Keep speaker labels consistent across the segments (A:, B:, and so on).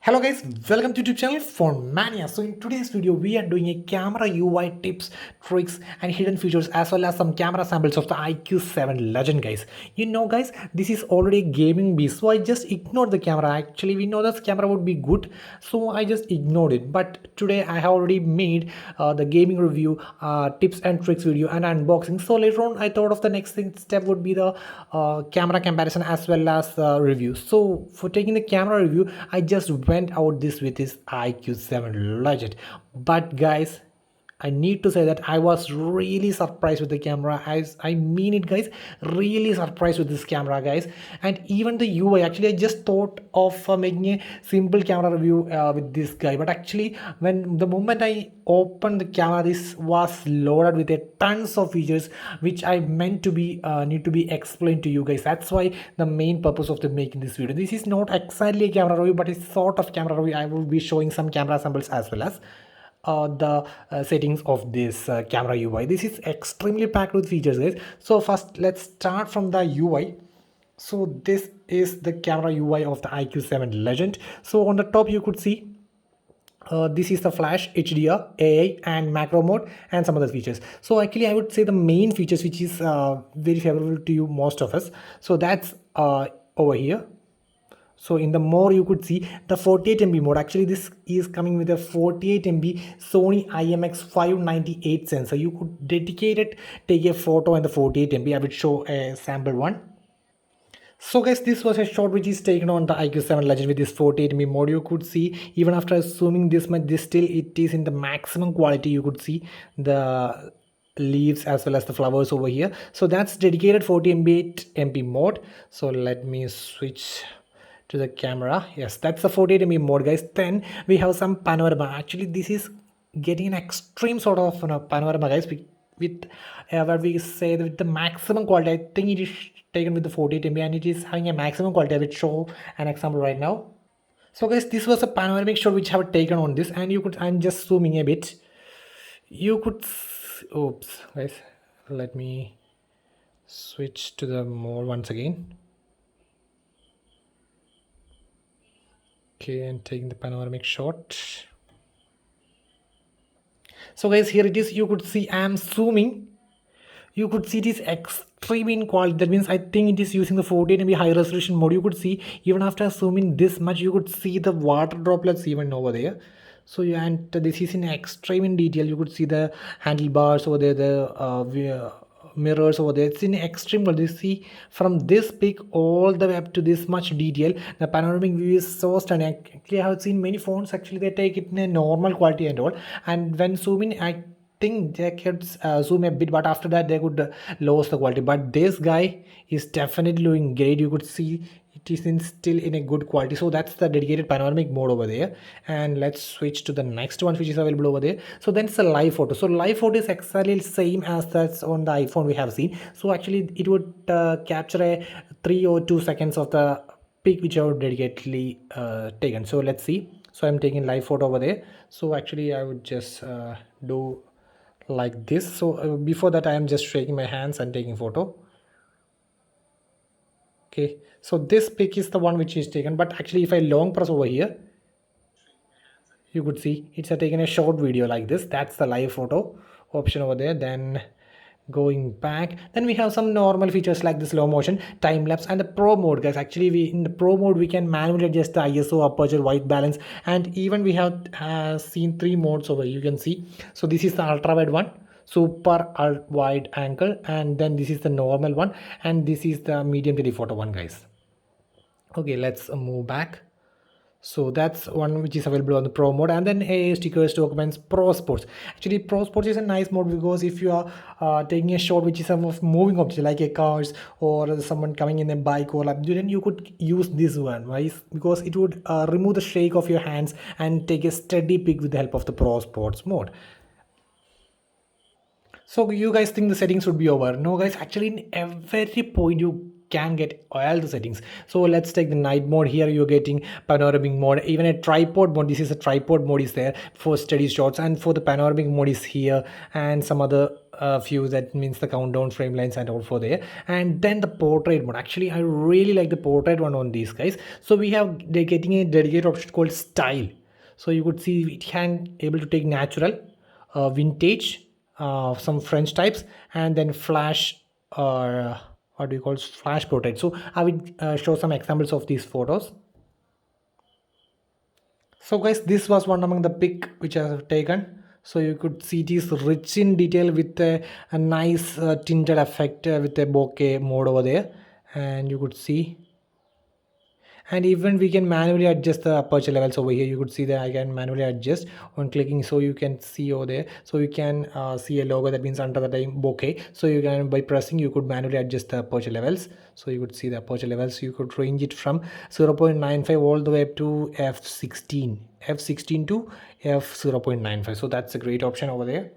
A: Hello guys, welcome to YouTube channel for Mania. So in today's video we are doing a camera UI tips, tricks and hidden features as well as some camera samples of the Iqoo7 Legend guys. You know guys, this is already a gaming beast, so I just ignored the camera. Actually we know this camera would be good, so I just ignored it. But today I have already made the gaming review, tips and tricks video and unboxing. So later on I thought of the next step would be the camera comparison as well as review. So for taking the camera review I just went out this with this Iqoo7 Legend. But guys, I need to say that I was really surprised with the camera. I mean it guys, really surprised with this camera guys. And even the UI, actually I just thought of making a simple camera review with this guy, but actually when the moment I opened the camera, this was loaded with a tons of features which I meant to be need to be explained to you guys. That's why the main purpose of the making this video. This is not exactly a camera review, but it's sort of camera review. I will be showing some camera samples as well as the settings of this camera UI. This is extremely packed with features guys. So first let's start from the UI. So this is the camera UI of the Iqoo7 Legend. So on the top you could see this is the flash, HDR, AI and macro mode and some other features. So actually I would say the main features which is very favorable to you most of us, so that's over here. So in the more you could see the 48 MB mode. Actually this is coming with a 48 MB Sony IMX598 sensor. You could dedicate it, take a photo in the 48 MB. I would show a sample one. So guys, this was a shot which is taken on the Iqoo7 Legend with this 48 MB mode. You could see even after zooming this much, this still it is in the maximum quality. You could see the leaves as well as the flowers over here. So that's dedicated 48 MB mode. So let me switch to the camera. Yes, that's the 48 MB mode guys. Then we have some panorama. Actually this is getting an extreme sort of panorama guys, with where we say that with the maximum quality. I think it is taken with the 48 MB and it is having a maximum quality. I will show an example right now. So guys, this was a panoramic shot which I have taken on this, and you could, I'm just zooming a bit, you could, oops guys, let me switch to the mode once again. Okay, and taking the panoramic shot. So guys, here it is. You could see I am zooming. You could see this extreme in quality. That means I think it is using the 48 MB high resolution mode. You could see even after zooming this much, you could see the water droplets even over there. So yeah, and this is in extreme in detail. You could see the handlebars over there, the mirrors over there. It's in extreme quality. You see from this peak all the way up to this much detail. The panoramic view is so stunning. Actually, I have seen many phones actually they take it in a normal quality and all, and when zooming I think they could zoom a bit, but after that they could lose the quality. But this guy is definitely doing great. You could see it is still in a good quality. So that's the dedicated panoramic mode over there. And let's switch to the next one which is available over there. So then it's a live photo. So live photo is exactly the same as that's on the iPhone we have seen. So actually it would capture a 3 or 2 seconds of the pic which I would dedicatedly taken. So let's see. So I'm taking live photo over there. So actually I would just do like this. So before that I am just shaking my hands and taking photo. Okay, so this pic is the one which is taken, but actually if I long press over here, you could see it's taken a short video like this. That's the live photo option over there. Then going back, then we have some normal features like the slow motion, time lapse and the pro mode guys. Actually we in the pro mode we can manually adjust the ISO, aperture, white balance, and even we have seen 3 modes over here. You can see, so this is the ultra wide one, super wide angle, and then this is the normal one, and this is the medium telephoto one guys. Okay, let's move back. So that's one which is available on the pro mode. And then a stickers, documents, pro sports. Actually pro sports is a nice mode because if you are taking a shot which is of moving object like a cars or someone coming in a bike or like, then you could use this one, right? Because it would remove the shake of your hands and take a steady pic with the help of the pro sports mode. So you guys think the settings would be over? No guys, actually in every point you can get all the settings. So let's take the night mode. Here you're getting panoramic mode, even a tripod mode. This is a tripod mode is there for steady shots, and for the panoramic mode is here, and some other few, that means the countdown frame lines and all for there. And then the portrait mode, actually I really like the portrait one on these guys. So we have, they're getting a dedicated option called style. So you could see it can able to take natural, vintage, some French types, and then flash, or what do you call, flash portrait. So I will show some examples of these photos. So guys, this was one among the pic which I have taken. So you could see it is rich in detail with a nice tinted effect with a bokeh mode over there, and you could see. And even we can manually adjust the aperture levels over here. You could see that I can manually adjust on clicking, so you can see over there. So you can see a logo, that means under the time bokeh. So you can, by pressing, you could manually adjust the aperture levels. So you could see the aperture levels. You could range it from 0.95 all the way up to f16 to f0.95. So that's a great option over there.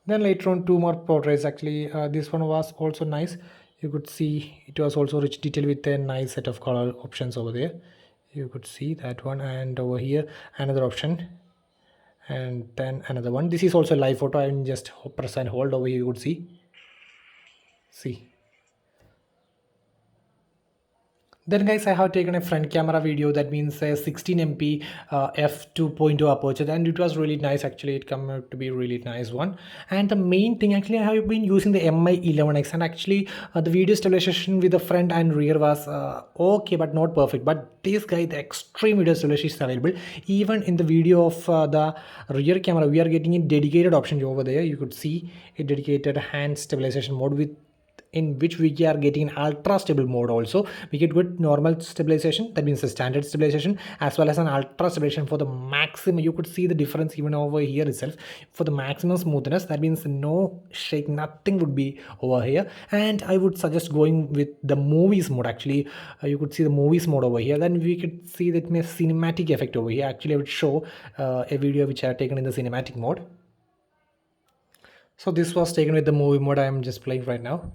A: Then later on, two more portraits. Actually this one was also nice. You could see it was also rich detail with a nice set of color options over there. You could see that one, and over here another option, and then another one. This is also a live photo. I will just press and hold over here. You could see. Then guys, I have taken a front camera video, that means a 16 MP f2.2 aperture, and it was really nice. Actually it come out to be really nice one. And the main thing, actually I have been using the Mi11X, and actually the video stabilization with the front and rear was okay but not perfect. But this guy, the extreme video stabilization is available. Even in the video of the rear camera, we are getting a dedicated option over there. You could see a dedicated hand stabilization mode, with in which we are getting an ultra stable mode. Also we get good normal stabilization, that means the standard stabilization, as well as an ultra stabilization for the maximum. You could see the difference even over here itself. For the maximum smoothness, that means no shake, nothing would be over here. And I would suggest going with the movies mode. Actually you could see the movies mode over here. Then we could see that may cinematic effect over here. Actually I would show a video which I have taken in the cinematic mode. So this was taken with the movie mode. I am just playing right now.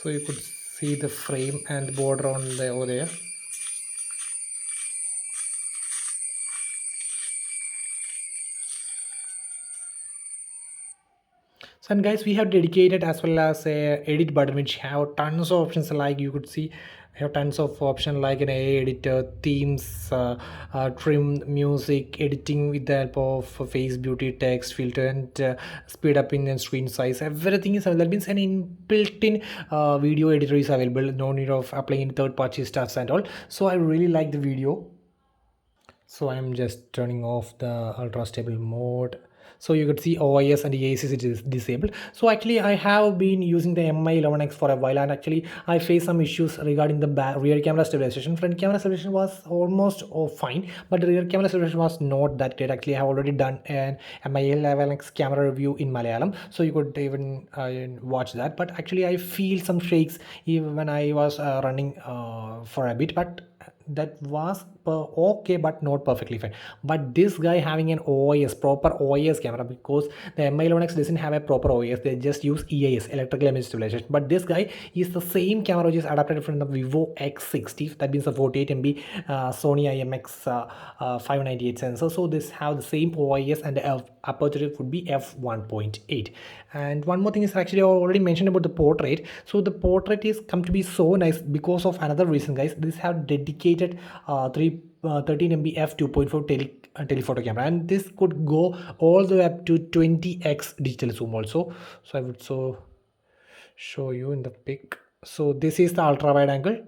A: So you could see the frame and the border on the over there. So, and guys, we have dedicated as well as a edit button which have tons of options. Like you could see, have tons of options like an AI editor, themes, trim, music, editing with the help of face beauty, text, filter, and speed up in and screen size. Everything is available. That means an built-in video editor is available. No need of applying third-party stuffs and all. So I really like the video. So I'm just turning off the ultra stable mode. So you could see OIS and EAC is disabled. So actually I have been using the Mi11X for a while, and actually I faced some issues regarding the rear camera stabilization. Front camera stabilization was almost fine, but the rear camera stabilization was not that great. Actually I have already done an Mi11X camera review in Malayalam, so you could even watch that. But actually I feel some shakes even when I was running for a bit, but that was okay but not perfectly fine. But this guy having an OIS, proper OIS camera, because the Mi11X doesn't have a proper OIS, they just use EIS, electrical image stabilization. But this guy is the same camera which is adapted from the Vivo X60, that means the 48 MP Sony IMX 598 sensor. So this have the same OIS, and the aperture would be f1.8. And one more thing is, actually I already mentioned about the portrait. So the portrait is come to be so nice because of another reason, guys. This have dedicated 13 MP f2.4 telephoto camera, and this could go all the way up to 20x digital zoom also. So I would show you in the pic. So this is the ultra wide angle,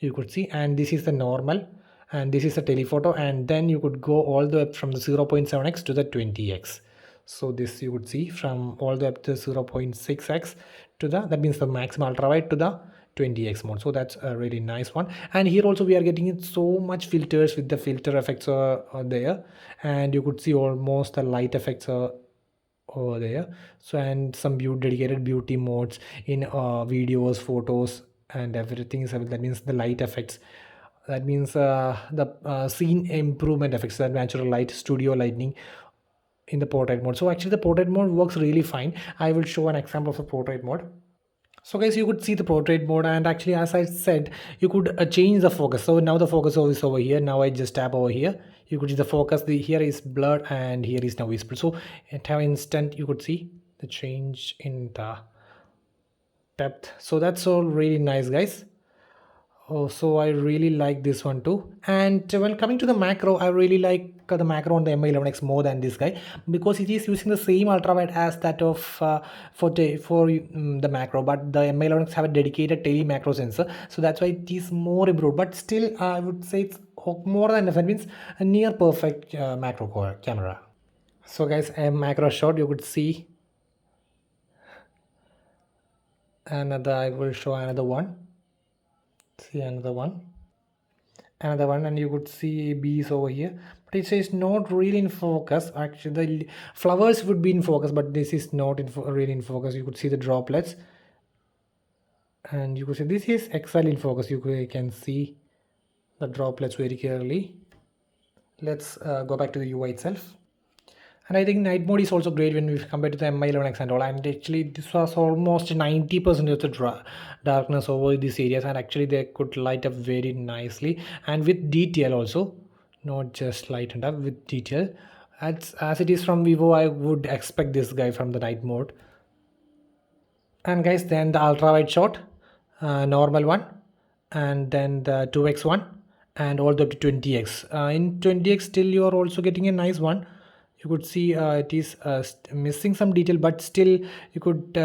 A: you could see, and this is the normal, and this is the telephoto, and then you could go all the way from the 0.7x to the 20x. So this you would see from all the way up to 0.6x to the, that means the maximum ultra wide, to the 20x mode. So that's a really nice one. And here also we are getting so much filters with the filter effects are there, and you could see almost the light effects are over there. So, and some dedicated beauty modes in videos, photos, and everything is available. That means the light effects, that means the scene improvement effects, that natural light, studio lighting, in the portrait mode. So actually the portrait mode works really fine. I will show an example of the portrait mode. So guys, you could see the portrait mode, and actually as I said, you could change the focus. So now the focus is over here. Now I just tap over here. You could see the focus, the here is blurred and here is now visible. So at an instant you could see the change in the depth. So that's all really nice, guys. Oh, so I really like this one too. And when coming to the macro, I really like the macro on the MI11X more than this guy, because it is using the same ultrawide as that of the macro, but the MI11X have a dedicated tele macro sensor, so that's why it is more improved. But still, I would say it's more than enough. It means a near perfect macro camera. So guys, a macro shot, you could see another. I will show another one. See another one, and you could see bees over here, but it says not really in focus. Actually the flowers would be in focus, but this is not in really in focus. You could see the droplets, and you could see this is excel in focus. You can see the droplets very clearly. Let's go back to the UI itself. And I think night mode is also great when we compare to the MI11X and all. And actually, this was almost 90% of the darkness over these areas, and actually they could light up very nicely and with detail also, not just lightened up with detail. As it is from Vivo, I would expect this guy from the night mode. And guys, then the ultra wide shot, normal one, and then the 2x one, and all the up to 20x. In 20x still you are also getting a nice one. You could see it is missing some detail, but still you could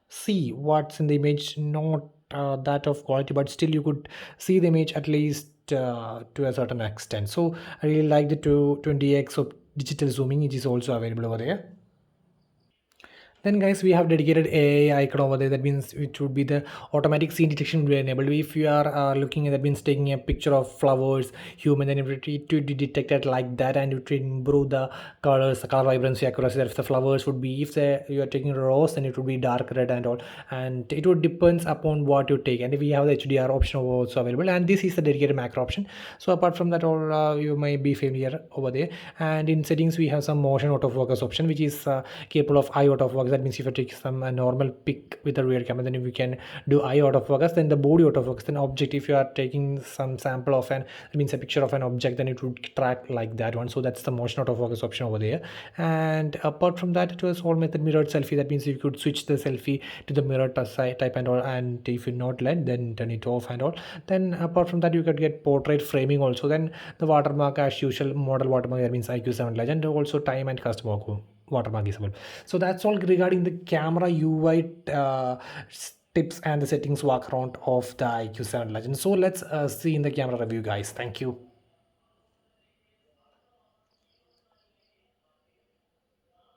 A: see what's in the image, not that of quality, but still you could see the image at least to a certain extent. So I really like the 20x of digital zooming. It is also available over there. Then guys, we have dedicated AI icon over there. That means it would be the automatic scene detection will be enabled. If you are looking at, that means taking a picture of flowers, human, then it would be detected like that, and it would improve the colors, the color vibrancy, accuracy. If the flowers would be, if you are taking rose, then it would be dark red and all, and it would depends upon what you take. And if we have the HDR option also available, and this is the dedicated macro option. So apart from that, all you may be familiar over there. And in settings, we have some motion autofocus option, which is capable of eye autofocus. That means if you take some normal pic with a rear camera, then we can do eye autofocus. Then the body autofocus, then object, if you are taking some sample of that means a picture of an object, then it would track like that one. So that's the motion autofocus option over there. And apart from that, it was all method mirrored selfie. That means you could switch the selfie to the mirror type and all, and if you not let, then turn it off and all. Then apart from that, you could get portrait framing also. Then the watermark as usual, model watermark, that means Iqoo7 Legend, also time and custom watermark is available. So that's all regarding the camera UI tips and the settings walk around of the Iqoo7 Legend. So let's see in the camera review, guys. Thank you.